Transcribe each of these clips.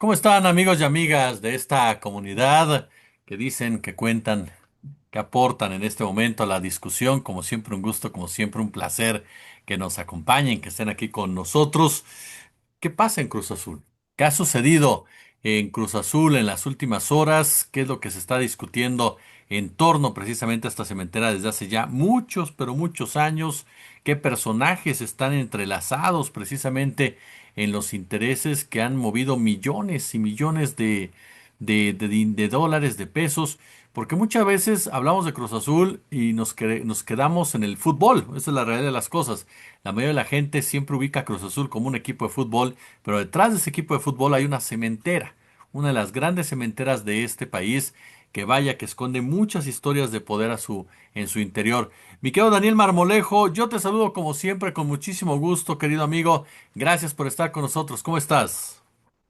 ¿Cómo están amigos y amigas de esta comunidad que dicen, que cuentan, que aportan en este momento a la discusión? Como siempre un gusto, como siempre un placer que nos acompañen, que estén aquí con nosotros. ¿Qué pasa en Cruz Azul? ¿Qué ha sucedido en Cruz Azul en las últimas horas? ¿Qué es lo que se está discutiendo en torno precisamente a esta cementera desde hace ya muchos, pero muchos años? ¿Qué personajes están entrelazados precisamente en los intereses que han movido millones y millones de dólares, de pesos? Porque muchas veces hablamos de Cruz Azul y nos quedamos en el fútbol. Esa es la realidad de las cosas. La mayoría de la gente siempre ubica a Cruz Azul como un equipo de fútbol, pero detrás de ese equipo de fútbol hay una cementera, una de las grandes cementeras de este país, que vaya que esconde muchas historias de poder en su interior. Mi querido Daniel Marmolejo, yo te saludo como siempre con muchísimo gusto, querido amigo. Gracias por estar con nosotros. ¿Cómo estás?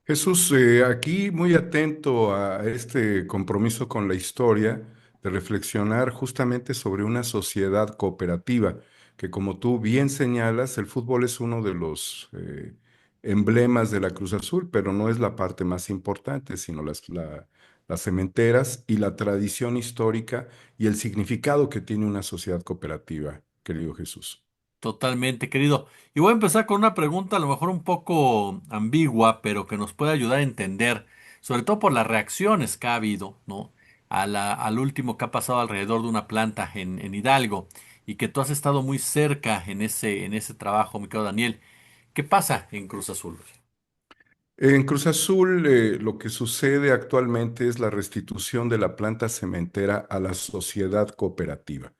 Jesús, aquí muy atento a este compromiso con la historia, de reflexionar justamente sobre una sociedad cooperativa, que como tú bien señalas, el fútbol es uno de los emblemas de la Cruz Azul, pero no es la parte más importante, sino las cementeras y la tradición histórica y el significado que tiene una sociedad cooperativa, querido Jesús. Totalmente, querido. Y voy a empezar con una pregunta a lo mejor un poco ambigua, pero que nos puede ayudar a entender, sobre todo por las reacciones que ha habido, ¿no? Al último que ha pasado alrededor de una planta en Hidalgo, y que tú has estado muy cerca en ese trabajo, mi querido Daniel. ¿Qué pasa en Cruz Azul? En Cruz Azul, lo que sucede actualmente es la restitución de la planta cementera a la sociedad cooperativa,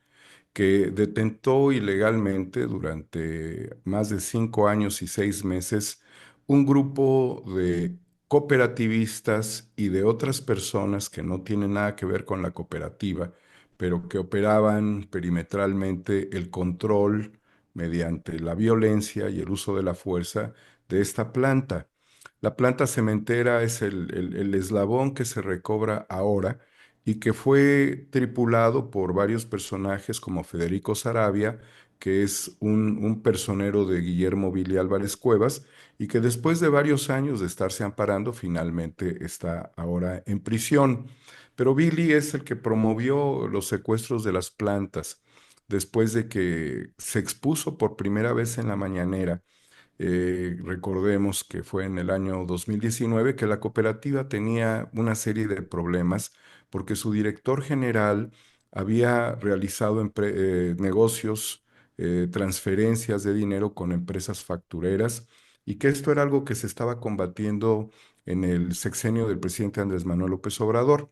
que detentó ilegalmente durante más de 5 años y 6 meses un grupo de cooperativistas y de otras personas que no tienen nada que ver con la cooperativa, pero que operaban perimetralmente el control mediante la violencia y el uso de la fuerza de esta planta. La planta cementera es el eslabón que se recobra ahora y que fue tripulado por varios personajes como Federico Saravia, que es un personero de Guillermo Billy Álvarez Cuevas, y que después de varios años de estarse amparando, finalmente está ahora en prisión. Pero Billy es el que promovió los secuestros de las plantas, después de que se expuso por primera vez en la mañanera. Recordemos que fue en el año 2019 que la cooperativa tenía una serie de problemas porque su director general había realizado negocios, transferencias de dinero con empresas factureras, y que esto era algo que se estaba combatiendo en el sexenio del presidente Andrés Manuel López Obrador.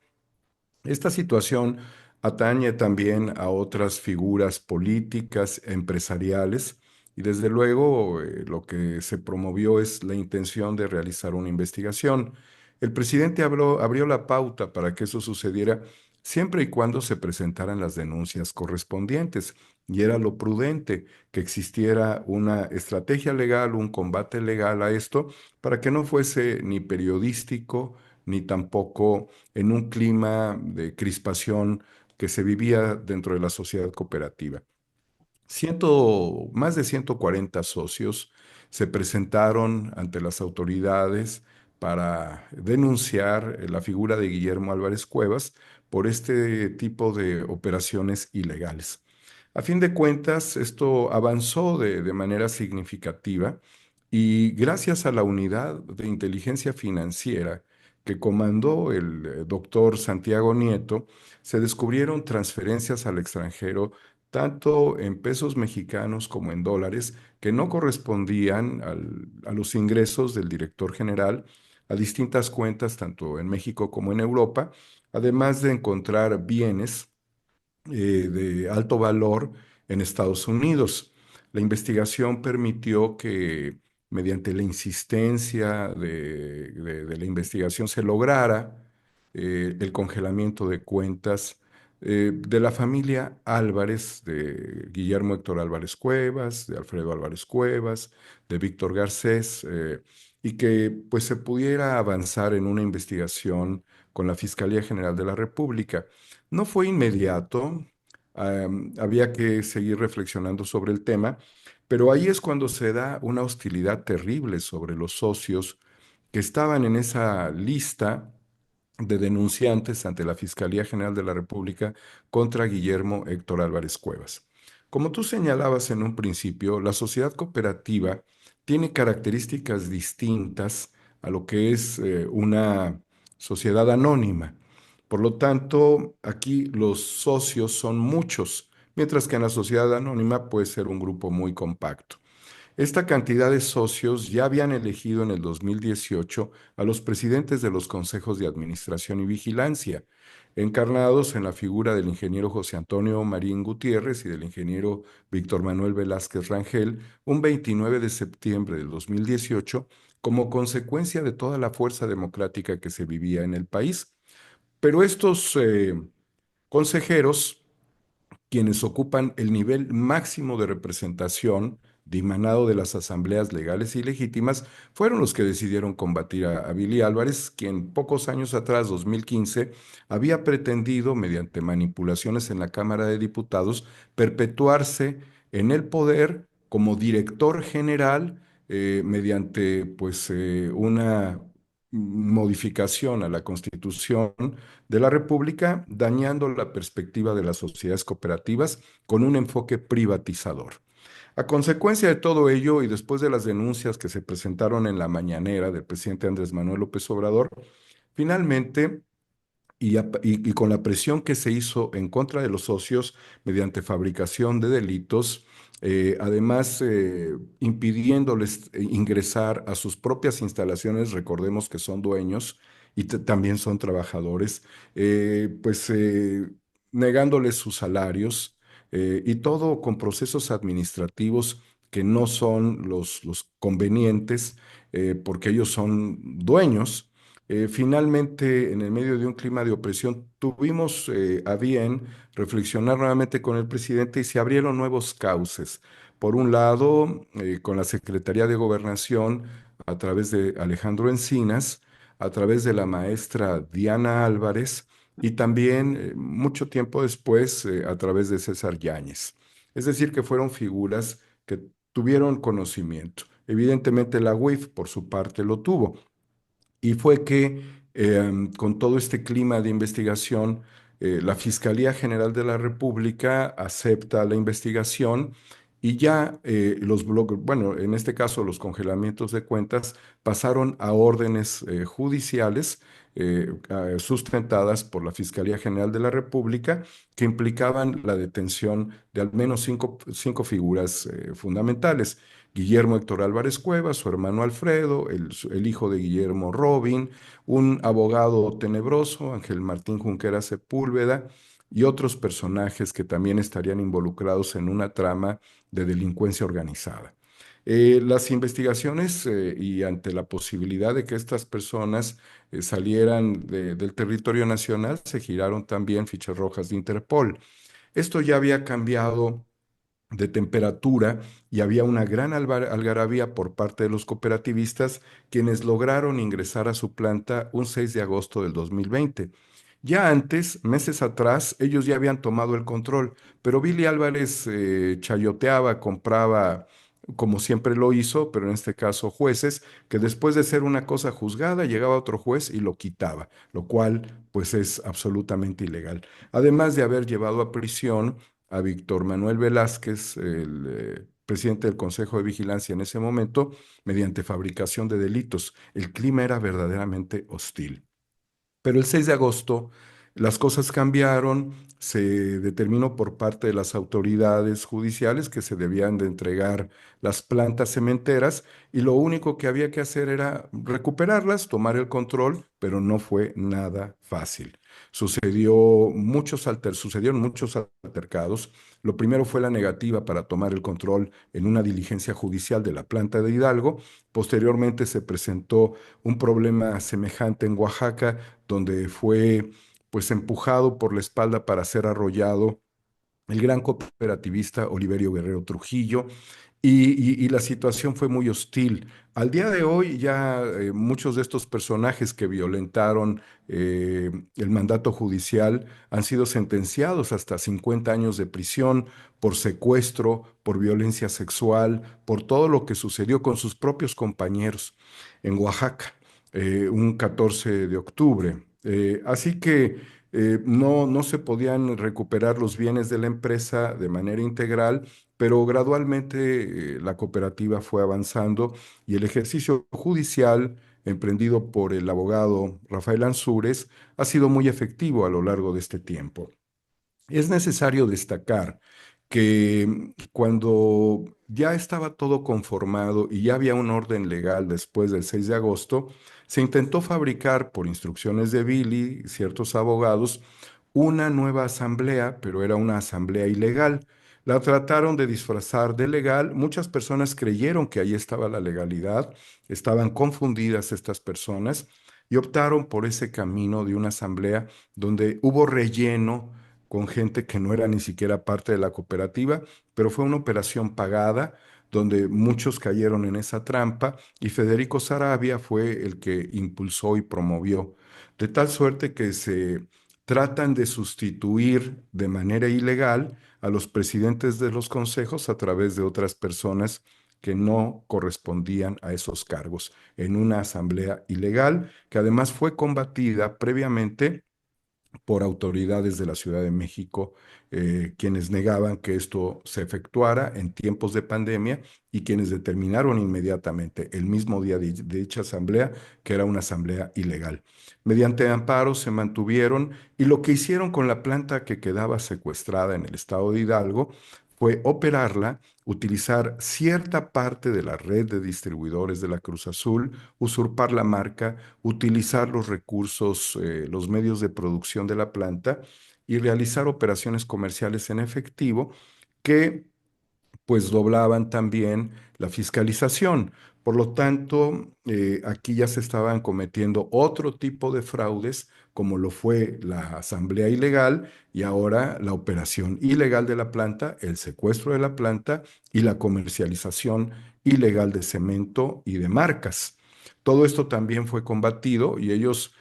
Esta situación atañe también a otras figuras políticas, empresariales, y desde luego lo que se promovió es la intención de realizar una investigación. El presidente abrió la pauta para que eso sucediera siempre y cuando se presentaran las denuncias correspondientes, y era lo prudente que existiera una estrategia legal, un combate legal a esto, para que no fuese ni periodístico ni tampoco en un clima de crispación que se vivía dentro de la sociedad cooperativa. Más de 140 socios se presentaron ante las autoridades para denunciar la figura de Guillermo Álvarez Cuevas por este tipo de operaciones ilegales. A fin de cuentas, esto avanzó de manera significativa, y gracias a la unidad de inteligencia financiera que comandó el doctor Santiago Nieto, se descubrieron transferencias al extranjero tanto en pesos mexicanos como en dólares, que no correspondían a los ingresos del director general, a distintas cuentas, tanto en México como en Europa, además de encontrar bienes de alto valor en Estados Unidos. La investigación permitió que, mediante la insistencia de la investigación, se lograra el congelamiento de cuentas de la familia Álvarez, de Guillermo Héctor Álvarez Cuevas, de Alfredo Álvarez Cuevas, de Víctor Garcés, y que pues se pudiera avanzar en una investigación con la Fiscalía General de la República. No fue inmediato, había que seguir reflexionando sobre el tema, pero ahí es cuando se da una hostilidad terrible sobre los socios que estaban en esa lista de denunciantes ante la Fiscalía General de la República contra Guillermo Héctor Álvarez Cuevas. Como tú señalabas en un principio, la sociedad cooperativa tiene características distintas a lo que es una sociedad anónima. Por lo tanto, aquí los socios son muchos, mientras que en la sociedad anónima puede ser un grupo muy compacto. Esta cantidad de socios ya habían elegido en el 2018 a los presidentes de los consejos de administración y vigilancia, encarnados en la figura del ingeniero José Antonio Marín Gutiérrez y del ingeniero Víctor Manuel Velázquez Rangel, un 29 de septiembre del 2018, como consecuencia de toda la fuerza democrática que se vivía en el país. Pero estos consejeros, quienes ocupan el nivel máximo de representación dimanado de las asambleas legales y legítimas, fueron los que decidieron combatir a Billy Álvarez, quien pocos años atrás, 2015, había pretendido, mediante manipulaciones en la Cámara de Diputados, perpetuarse en el poder como director general mediante una modificación a la Constitución de la República, dañando la perspectiva de las sociedades cooperativas con un enfoque privatizador. A consecuencia de todo ello y después de las denuncias que se presentaron en la mañanera del presidente Andrés Manuel López Obrador, finalmente y con la presión que se hizo en contra de los socios mediante fabricación de delitos, además impidiéndoles ingresar a sus propias instalaciones, recordemos que son dueños y también son trabajadores, negándoles sus salarios y todo con procesos administrativos que no son los convenientes porque ellos son dueños. Finalmente, en el medio de un clima de opresión, tuvimos a bien reflexionar nuevamente con el presidente y se abrieron nuevos cauces. Por un lado, con la Secretaría de Gobernación, a través de Alejandro Encinas, a través de la maestra Diana Álvarez y también, mucho tiempo después, a través de César Yáñez. Es decir, que fueron figuras que tuvieron conocimiento. Evidentemente, la UIF, por su parte, lo tuvo. Y fue que con todo este clima de investigación, la Fiscalía General de la República acepta la investigación y ya los bloques, bueno, en este caso los congelamientos de cuentas pasaron a órdenes judiciales sustentadas por la Fiscalía General de la República que implicaban la detención de al menos cinco figuras fundamentales. Guillermo Héctor Álvarez Cuevas, su hermano Alfredo, el hijo de Guillermo Robin, un abogado tenebroso, Ángel Martín Junquera Sepúlveda, y otros personajes que también estarían involucrados en una trama de delincuencia organizada. Las investigaciones y ante la posibilidad de que estas personas salieran del territorio nacional, se giraron también fichas rojas de Interpol. Esto ya había cambiado de temperatura y había una gran algarabía por parte de los cooperativistas quienes lograron ingresar a su planta un 6 de agosto del 2020. Ya antes, meses atrás, ellos ya habían tomado el control, pero Billy Álvarez chayoteaba, compraba, como siempre lo hizo, pero en este caso jueces, que después de ser una cosa juzgada, llegaba otro juez y lo quitaba, lo cual pues es absolutamente ilegal. Además de haber llevado a prisión a Víctor Manuel Velázquez, el presidente del Consejo de Vigilancia en ese momento, mediante fabricación de delitos. El clima era verdaderamente hostil. Pero el 6 de agosto las cosas cambiaron, se determinó por parte de las autoridades judiciales que se debían de entregar las plantas cementeras y lo único que había que hacer era recuperarlas, tomar el control, pero no fue nada fácil. Sucedieron muchos altercados. Lo primero fue la negativa para tomar el control en una diligencia judicial de la planta de Hidalgo. Posteriormente se presentó un problema semejante en Oaxaca, donde fue pues empujado por la espalda para ser arrollado el gran cooperativista Oliverio Guerrero Trujillo, y la situación fue muy hostil. Al día de hoy ya muchos de estos personajes que violentaron el mandato judicial han sido sentenciados hasta 50 años de prisión por secuestro, por violencia sexual, por todo lo que sucedió con sus propios compañeros en Oaxaca. un 14 de octubre. Así que no se podían recuperar los bienes de la empresa de manera integral, pero gradualmente la cooperativa fue avanzando y el ejercicio judicial emprendido por el abogado Rafael Ansúrez ha sido muy efectivo a lo largo de este tiempo. Es necesario destacar que cuando ya estaba todo conformado y ya había un orden legal después del 6 de agosto, se intentó fabricar por instrucciones de Billy y ciertos abogados una nueva asamblea, pero era una asamblea ilegal. La trataron de disfrazar de legal. Muchas personas creyeron que ahí estaba la legalidad, estaban confundidas estas personas y optaron por ese camino de una asamblea donde hubo relleno con gente que no era ni siquiera parte de la cooperativa, pero fue una operación pagada donde muchos cayeron en esa trampa y Federico Saravia fue el que impulsó y promovió, de tal suerte que se tratan de sustituir de manera ilegal a los presidentes de los consejos a través de otras personas que no correspondían a esos cargos en una asamblea ilegal que además fue combatida previamente por autoridades de la Ciudad de México, quienes negaban que esto se efectuara en tiempos de pandemia y quienes determinaron inmediatamente, el mismo día de dicha asamblea, que era una asamblea ilegal. Mediante amparos se mantuvieron y lo que hicieron con la planta que quedaba secuestrada en el estado de Hidalgo fue operarla, utilizar cierta parte de la red de distribuidores de la Cruz Azul, usurpar la marca, utilizar los recursos, los medios de producción de la planta y realizar operaciones comerciales en efectivo que pues doblaban también la fiscalización. Por lo tanto, aquí ya se estaban cometiendo otro tipo de fraudes, como lo fue la asamblea ilegal y ahora la operación ilegal de la planta, el secuestro de la planta y la comercialización ilegal de cemento y de marcas. Todo esto también fue combatido y ellos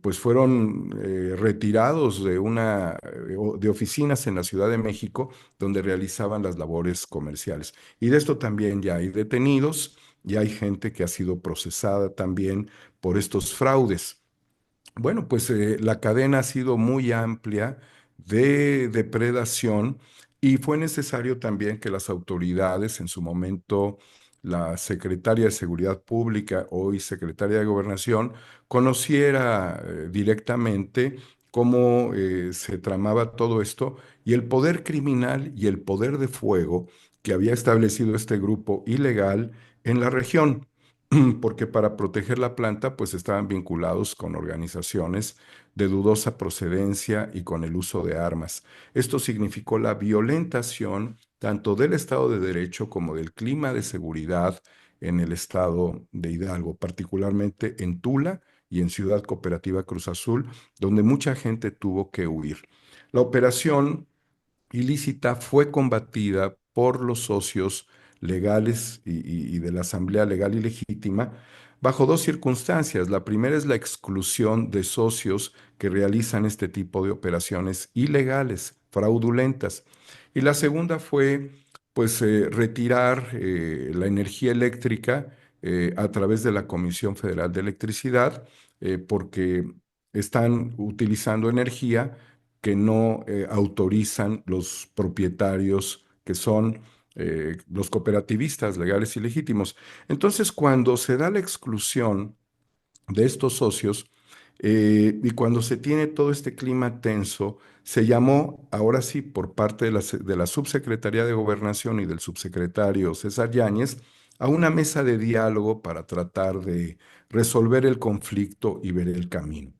pues fueron retirados de oficinas en la Ciudad de México donde realizaban las labores comerciales. Y de esto también ya hay detenidos y hay gente que ha sido procesada también por estos fraudes. Bueno, pues la cadena ha sido muy amplia de depredación y fue necesario también que las autoridades, en su momento la secretaria de Seguridad Pública, hoy secretaria de Gobernación, conociera directamente cómo se tramaba todo esto y el poder criminal y el poder de fuego que había establecido este grupo ilegal en la región. Porque para proteger la planta pues estaban vinculados con organizaciones de dudosa procedencia y con el uso de armas. Esto significó la violentación tanto del Estado de Derecho como del clima de seguridad en el estado de Hidalgo, particularmente en Tula y en Ciudad Cooperativa Cruz Azul, donde mucha gente tuvo que huir. La operación ilícita fue combatida por los socios legales y de la Asamblea Legal y Legítima bajo dos circunstancias. La primera es la exclusión de socios que realizan este tipo de operaciones ilegales, fraudulentas. Y la segunda fue, pues, retirar la energía eléctrica a través de la Comisión Federal de Electricidad, porque están utilizando energía que no autorizan los propietarios que son los cooperativistas legales y legítimos. Entonces, cuando se da la exclusión de estos socios y cuando se tiene todo este clima tenso, se llamó, ahora sí, por parte de la Subsecretaría de Gobernación y del subsecretario César Yáñez, a una mesa de diálogo para tratar de resolver el conflicto y ver el camino.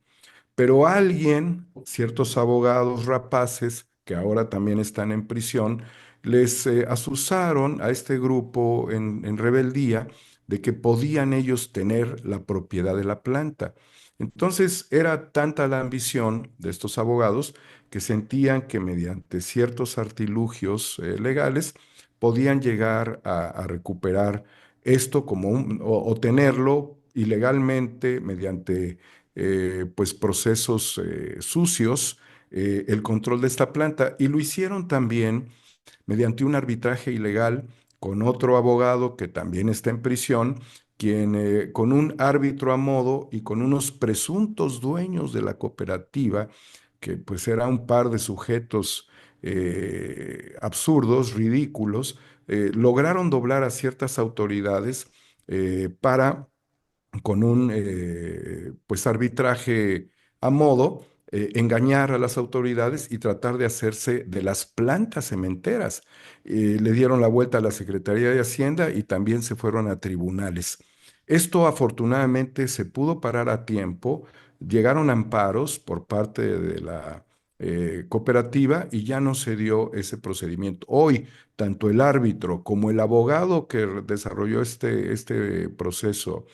Pero alguien, ciertos abogados rapaces, que ahora también están en prisión, les asusaron a este grupo en rebeldía de que podían ellos tener la propiedad de la planta. Entonces era tanta la ambición de estos abogados que sentían que mediante ciertos artilugios legales podían llegar a recuperar esto como o tenerlo ilegalmente mediante pues procesos sucios, el control de esta planta. Y lo hicieron también mediante un arbitraje ilegal con otro abogado que también está en prisión, quien con un árbitro a modo y con unos presuntos dueños de la cooperativa, que pues era un par de sujetos absurdos, ridículos, lograron doblar a ciertas autoridades para con un pues arbitraje a modo, engañar a las autoridades y tratar de hacerse de las plantas cementeras. Le dieron la vuelta a la Secretaría de Hacienda y también se fueron a tribunales. Esto afortunadamente se pudo parar a tiempo, llegaron amparos por parte de la cooperativa y ya no se dio ese procedimiento. Hoy, tanto el árbitro como el abogado que desarrolló este proceso,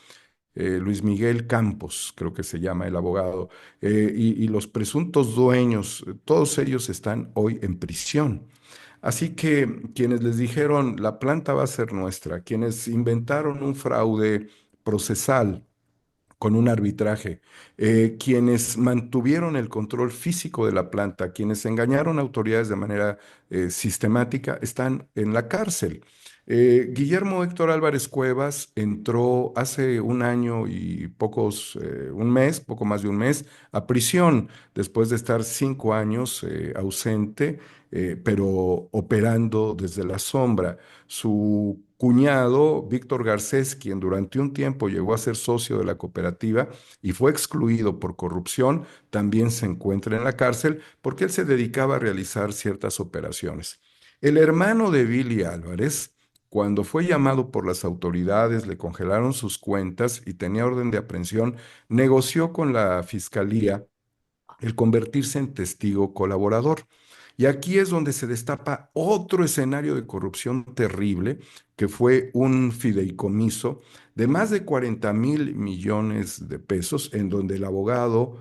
Luis Miguel Campos, creo que se llama el abogado, y los presuntos dueños, todos ellos están hoy en prisión. Así que quienes les dijeron la planta va a ser nuestra, quienes inventaron un fraude procesal con un arbitraje, quienes mantuvieron el control físico de la planta, quienes engañaron a autoridades de manera sistemática, están en la cárcel. Guillermo Héctor Álvarez Cuevas entró hace un año y un mes, poco más de un mes, a prisión después de estar 5 años ausente, pero operando desde la sombra. Su cuñado, Víctor Garcés, quien durante un tiempo llegó a ser socio de la cooperativa y fue excluido por corrupción, también se encuentra en la cárcel porque él se dedicaba a realizar ciertas operaciones. El hermano de Billy Álvarez, cuando fue llamado por las autoridades, le congelaron sus cuentas y tenía orden de aprehensión, negoció con la fiscalía el convertirse en testigo colaborador. Y aquí es donde se destapa otro escenario de corrupción terrible, que fue un fideicomiso de más de 40.000 millones de pesos, en donde el abogado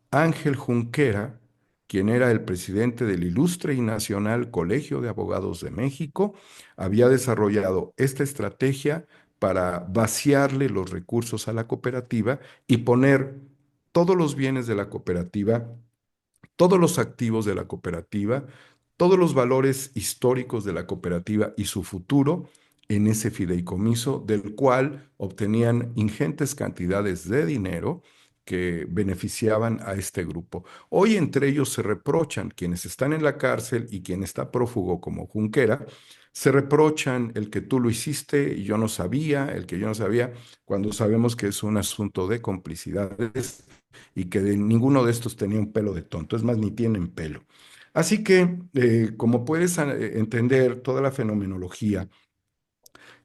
Ángel Junquera, quien era el presidente del Ilustre y Nacional Colegio de Abogados de México, había desarrollado esta estrategia para vaciarle los recursos a la cooperativa y poner todos los bienes de la cooperativa, todos los activos de la cooperativa, todos los valores históricos de la cooperativa y su futuro en ese fideicomiso, del cual obtenían ingentes cantidades de dinero que beneficiaban a este grupo. Hoy entre ellos se reprochan, quienes están en la cárcel y quien está prófugo como Junquera, se reprochan el que tú lo hiciste y yo no sabía, el que yo no sabía, cuando sabemos que es un asunto de complicidades y que de ninguno de estos tenía un pelo de tonto, es más, ni tienen pelo. Así que, como puedes entender toda la fenomenología,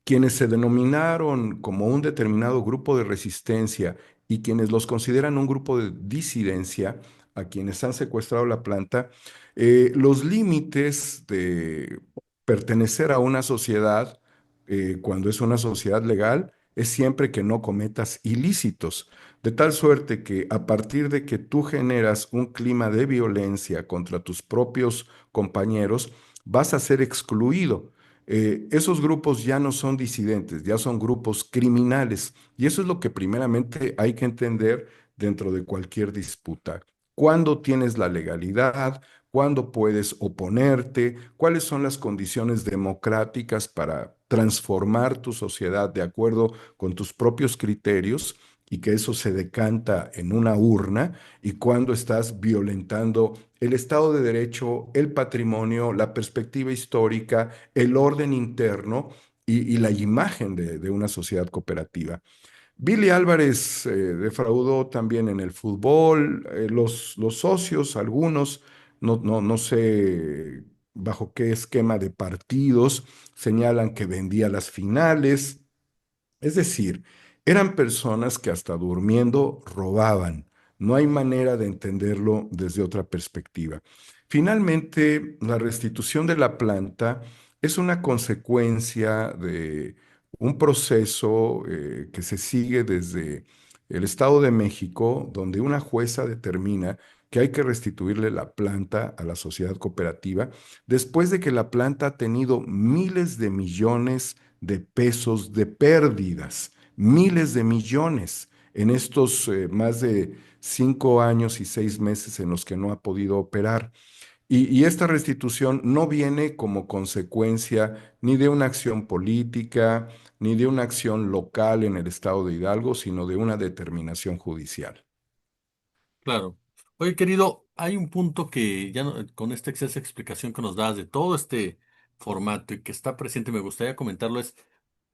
quienes se denominaron como un determinado grupo de resistencia y quienes los consideran un grupo de disidencia, a quienes han secuestrado la planta, los límites de pertenecer a una sociedad, cuando es una sociedad legal, es siempre que no cometas ilícitos, de tal suerte que a partir de que tú generas un clima de violencia contra tus propios compañeros, vas a ser excluido. Esos grupos ya no son disidentes, ya son grupos criminales. Y eso es lo que primeramente hay que entender dentro de cualquier disputa. ¿Cuándo tienes la legalidad? ¿Cuándo puedes oponerte? ¿Cuáles son las condiciones democráticas para transformar tu sociedad de acuerdo con tus propios criterios y que eso se decanta en una urna? ¿Y cuándo estás violentando el Estado de Derecho, el patrimonio, la perspectiva histórica, el orden interno y la imagen de una sociedad cooperativa? Billy Álvarez defraudó también en el fútbol, los socios, algunos, no sé bajo qué esquema de partidos, señalan que vendía las finales. Es decir, eran personas que hasta durmiendo robaban. No hay manera de entenderlo desde otra perspectiva. Finalmente, la restitución de la planta es una consecuencia de un proceso que se sigue desde el Estado de México, donde una jueza determina que hay que restituirle la planta a la sociedad cooperativa después de que la planta ha tenido miles de millones de pesos de pérdidas, miles de millones en estos más de 5 años y 6 meses en los que no ha podido operar. Y esta restitución no viene como consecuencia ni de una acción política, ni de una acción local en el estado de Hidalgo, sino de una determinación judicial. Claro. Oye, querido, hay un punto que ya con esta excelsa explicación que nos das de todo este formato y que está presente, me gustaría comentarlo, es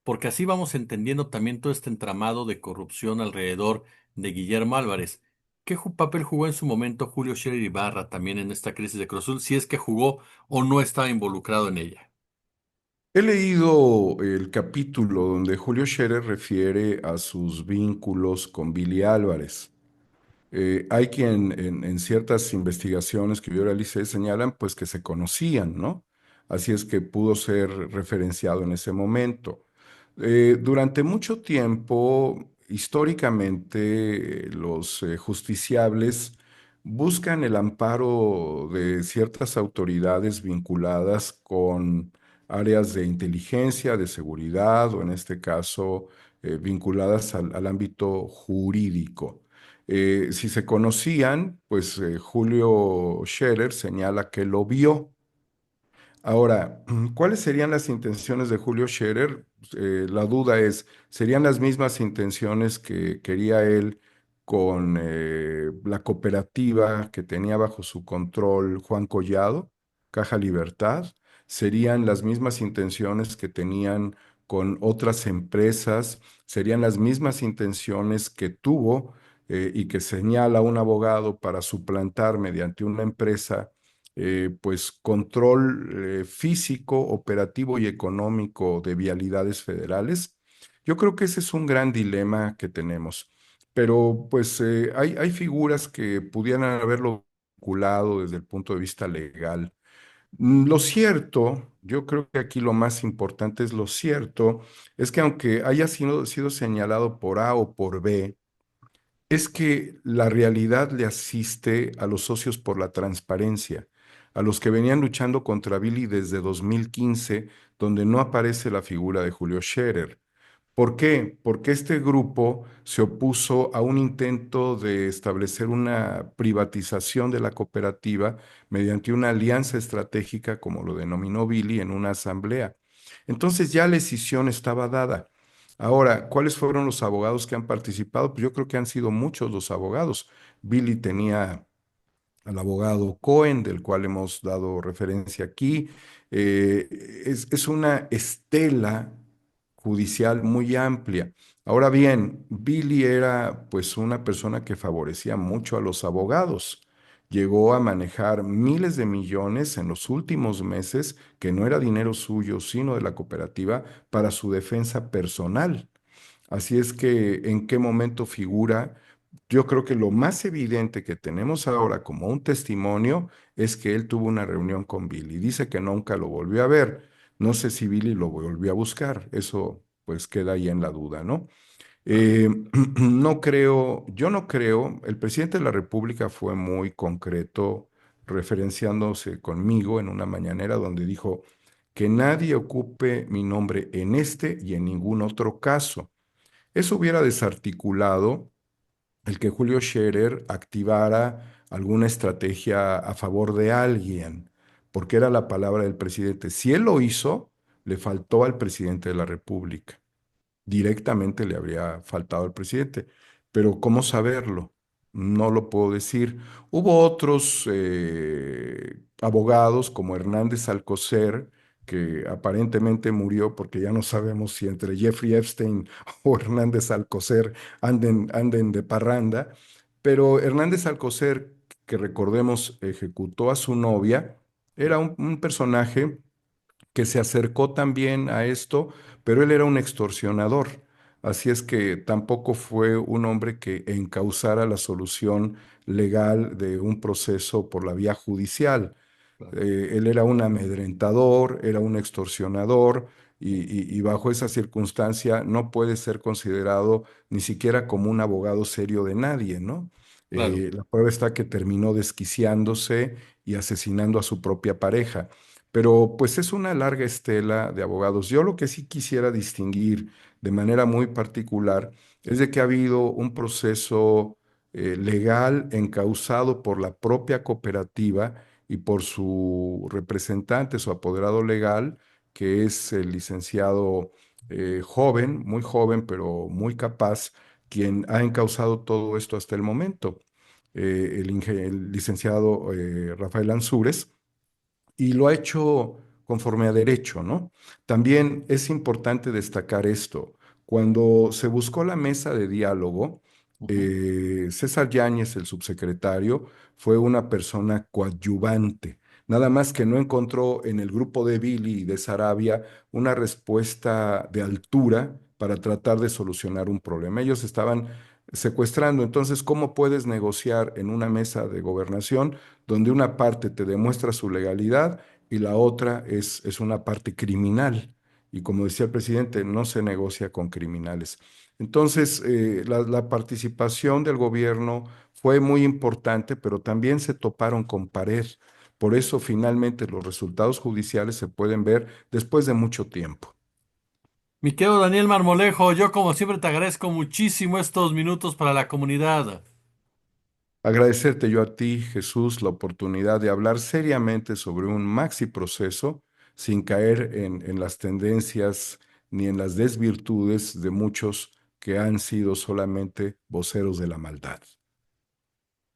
porque así vamos entendiendo también todo este entramado de corrupción alrededor de Guillermo Álvarez. ¿Qué papel jugó en su momento Julio Scherer Ibarra también en esta crisis de Cruz Azul, si es que jugó o no estaba involucrado en ella? He leído el capítulo donde Julio Scherer refiere a sus vínculos con Billy Álvarez. Hay quien en ciertas investigaciones que yo realicé señalan pues que se conocían, ¿no? Así es que pudo ser referenciado en ese momento. Durante mucho tiempo, históricamente, los justiciables buscan el amparo de ciertas autoridades vinculadas con áreas de inteligencia, de seguridad o en este caso vinculadas al ámbito jurídico. Si se conocían, pues Julio Scherer señala que lo vio. Ahora, ¿cuáles serían las intenciones de Julio Scherer? La duda es, ¿serían las mismas intenciones que quería él con la cooperativa que tenía bajo su control Juan Collado, Caja Libertad? ¿Serían las mismas intenciones que tenían con otras empresas? ¿Serían las mismas intenciones que tuvo y que señala un abogado para suplantar mediante una empresa? Pues control físico, operativo y económico de vialidades federales. Yo creo que ese es un gran dilema que tenemos, pero pues hay figuras que pudieran haberlo vinculado desde el punto de vista legal. Lo cierto, yo creo que aquí lo más importante es lo cierto, es que aunque haya sido señalado por A o por B, es que la realidad le asiste a los socios por la transparencia, a los que venían luchando contra Billy desde 2015, donde no aparece la figura de Julio Scherer. ¿Por qué? Porque este grupo se opuso a un intento de establecer una privatización de la cooperativa mediante una alianza estratégica, como lo denominó Billy, en una asamblea. Entonces ya la decisión estaba dada. Ahora, ¿cuáles fueron los abogados que han participado? Pues yo creo que han sido muchos los abogados. Billy tenía al abogado Cohen, del cual hemos dado referencia aquí. Es una estela judicial muy amplia. Ahora bien, Billy era pues una persona que favorecía mucho a los abogados. Llegó a manejar miles de millones en los últimos meses, que no era dinero suyo, sino de la cooperativa, para su defensa personal. Así es que, ¿en qué momento figura? Yo creo que lo más evidente que tenemos ahora como un testimonio es que él tuvo una reunión con Billy. Dice que nunca lo volvió a ver. No sé si Billy lo volvió a buscar. Eso pues queda ahí en la duda, ¿no? Eh, no creo, yo no creo, el presidente de la República fue muy concreto referenciándose conmigo en una mañanera donde dijo que nadie ocupe mi nombre en este y en ningún otro caso. Eso hubiera desarticulado el que Julio Scherer activara alguna estrategia a favor de alguien, porque era la palabra del presidente. Si él lo hizo, le faltó al presidente de la República. Directamente le habría faltado al presidente. Pero ¿cómo saberlo? No lo puedo decir. Hubo otros abogados como Hernández Alcocer, que aparentemente murió porque ya no sabemos si entre Jeffrey Epstein o Hernández Alcocer anden de parranda, pero Hernández Alcocer, que recordemos ejecutó a su novia, era un personaje que se acercó también a esto, pero él era un extorsionador. Así es que tampoco fue un hombre que encauzara la solución legal de un proceso por la vía judicial. Claro, Él era un amedrentador, era un extorsionador y bajo esa circunstancia no puede ser considerado ni siquiera como un abogado serio de nadie, ¿no? claro. La prueba está que terminó desquiciándose y asesinando a su propia pareja. Pero pues es una larga estela de abogados. Yo lo que sí quisiera distinguir de manera muy particular es de que ha habido un proceso legal encauzado por la propia cooperativa y por su representante, su apoderado legal, que es el licenciado joven, muy joven, pero muy capaz, quien ha encauzado todo esto hasta el momento, el licenciado Rafael Ansúrez, y lo ha hecho conforme a derecho, ¿no? También es importante destacar esto. Cuando se buscó la mesa de diálogo, Ujú. César Yáñez, el subsecretario, fue una persona coadyuvante. Nada más que no encontró en el grupo de Billy y de Sarabia una respuesta de altura para tratar de solucionar un problema. Ellos estaban secuestrando. Entonces, ¿cómo puedes negociar en una mesa de gobernación donde una parte te demuestra su legalidad y la otra es una parte criminal? Y como decía el presidente, no se negocia con criminales. Entonces, la participación del gobierno fue muy importante, pero también se toparon con pared. Por eso, finalmente, los resultados judiciales se pueden ver después de mucho tiempo. Mi querido Daniel Marmolejo, yo como siempre te agradezco muchísimo estos minutos para la comunidad. Agradecerte yo a ti, Jesús, la oportunidad de hablar seriamente sobre un maxi proceso sin caer en las tendencias ni en las desvirtudes de muchos que han sido solamente voceros de la maldad.